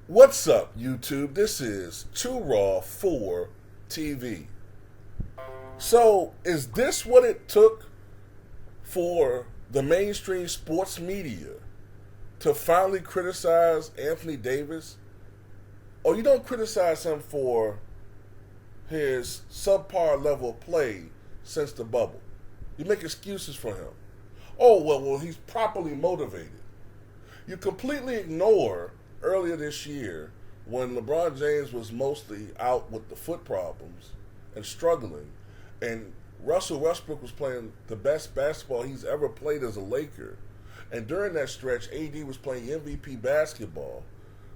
What's up, YouTube? This is Too Raw for TV. So, is this what it took for the mainstream sports media to finally criticize Anthony Davis? Or you don't criticize him for his subpar level of play since the bubble. You make excuses for him. Oh, well, he's properly motivated. You completely ignore earlier this year when LeBron James was mostly out with the foot problems and struggling, and Russell Westbrook was playing the best basketball he's ever played as a Laker. And during that stretch, AD was playing MVP basketball.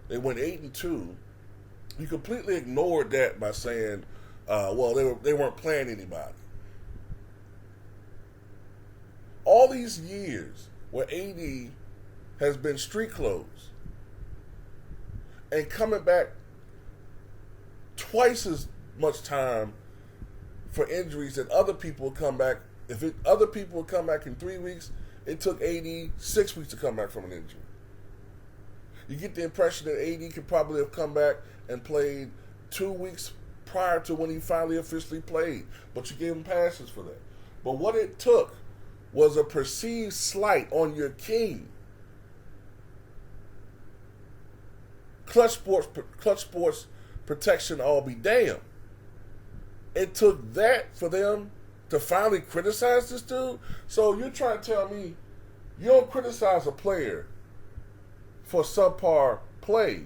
They went 8-2. You completely ignored that by saying, they weren't playing anybody. All these years where AD has been street clothes and coming back twice as much time for injuries that other people would come back. Other people would come back in 3 weeks, it took AD 6 weeks to come back from an injury. You get the impression that AD could probably have come back and played 2 weeks prior to when he finally officially played, but you gave him passes for that. But what it took was a perceived slight on your king. Clutch sports protection, all be damned. It took that for them to finally criticize this dude. So you're trying to tell me you don't criticize a player for subpar play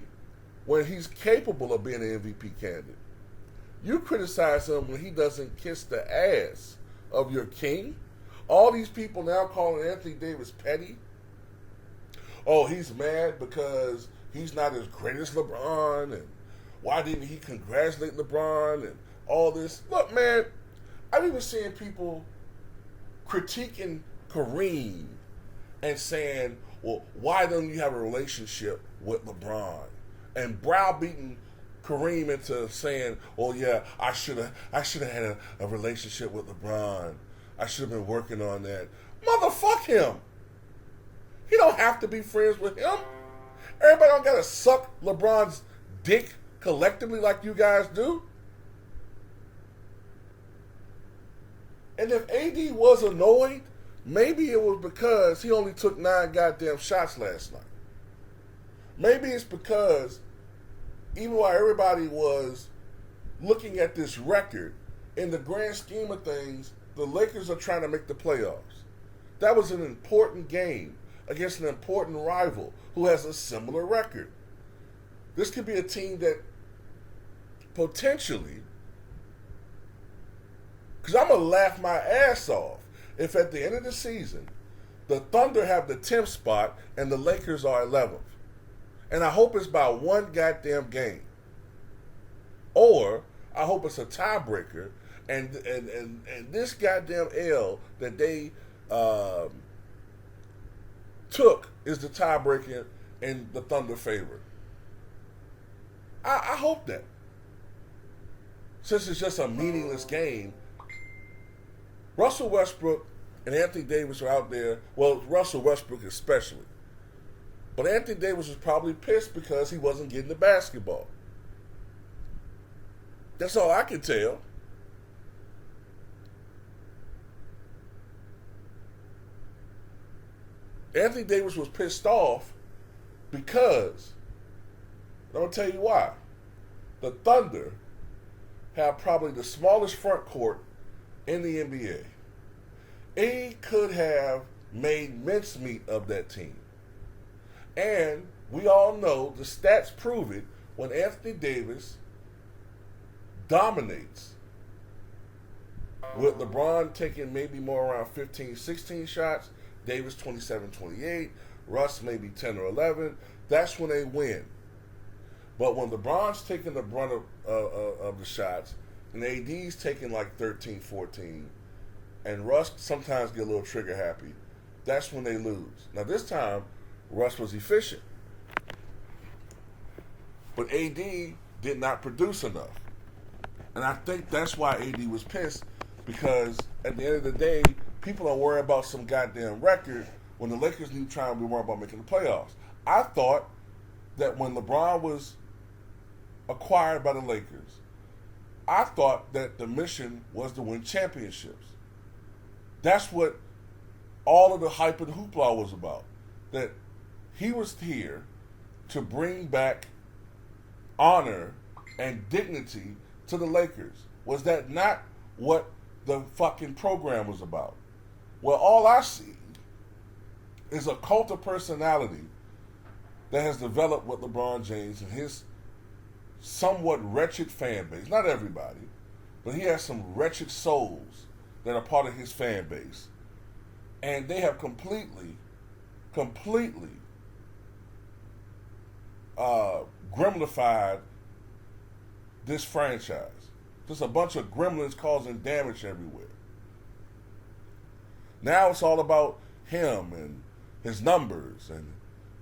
when he's capable of being an MVP candidate. You criticize him when he doesn't kiss the ass of your king. All these people now calling Anthony Davis petty. Oh, he's mad because he's not as great as LeBron, and why didn't he congratulate LeBron and all this? Look, man, I've even seen people critiquing Kareem and saying, well, why don't you have a relationship with LeBron? And browbeating Kareem into saying, oh yeah, I should have had a relationship with LeBron. I should have been working on that. Motherfuck him. He don't have to be friends with him. Everybody don't gotta suck LeBron's dick collectively like you guys do. And if AD was annoyed, maybe it was because he only took 9 goddamn shots last night. Maybe it's because even while everybody was looking at this record, in the grand scheme of things, the Lakers are trying to make the playoffs. That was an important game against an important rival who has a similar record. This could be a team that potentially, because I'm going to laugh my ass off if at the end of the season, the Thunder have the 10th spot and the Lakers are 11th. And I hope it's by one goddamn game. Or I hope it's a tiebreaker and this goddamn L that they took is the tiebreaker in the Thunder favor. I hope that. Since it's just a meaningless game, Russell Westbrook and Anthony Davis are out there. Well, Russell Westbrook especially. But Anthony Davis was probably pissed because he wasn't getting the basketball. That's all I can tell. Anthony Davis was pissed off because, I'm going to tell you why. The Thunder have probably the smallest front court in the NBA. He could have made mincemeat of that team. And we all know, the stats prove it, when Anthony Davis dominates, with LeBron taking maybe more around 15, 16 shots, Davis 27, 28, Russ maybe 10 or 11, that's when they win. But when LeBron's taking the brunt of the shots, and AD's taking like 13, 14, and Russ sometimes get a little trigger happy, that's when they lose. Now this time, Russ was efficient. But AD did not produce enough. And I think that's why AD was pissed, because at the end of the day, people don't worry about some goddamn record when the Lakers need to try and be worried about making the playoffs. I thought that when LeBron was acquired by the Lakers, I thought that the mission was to win championships. That's what all of the hype and hoopla was about. That he was here to bring back honor and dignity to the Lakers. Was that not what the fucking program was about? Well, all I see is a cult of personality that has developed with LeBron James and his somewhat wretched fan base. Not everybody, but he has some wretched souls that are part of his fan base. And they have completely gremlified this franchise. Just a bunch of gremlins causing damage everywhere. Now it's all about him and his numbers. And,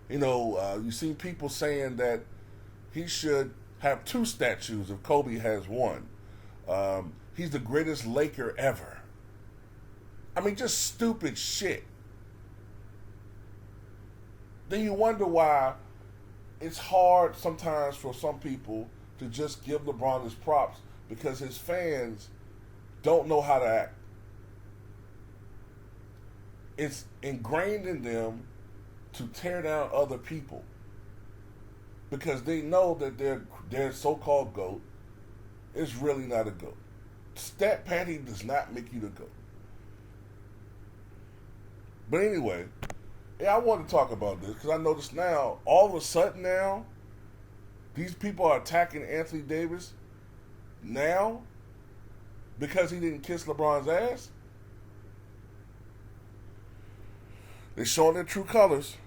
you see people saying that he should have 2 statues if Kobe has 1. He's the greatest Laker ever. I mean, just stupid shit. Then you wonder why it's hard sometimes for some people to just give LeBron his props because his fans don't know how to act. It's ingrained in them to tear down other people because they know that their so-called GOAT is really not a GOAT. Stat padding does not make you the GOAT. But anyway, I want to talk about this because I noticed now, all of a sudden now, these people are attacking Anthony Davis now because he didn't kiss LeBron's ass. They're showing their true colors.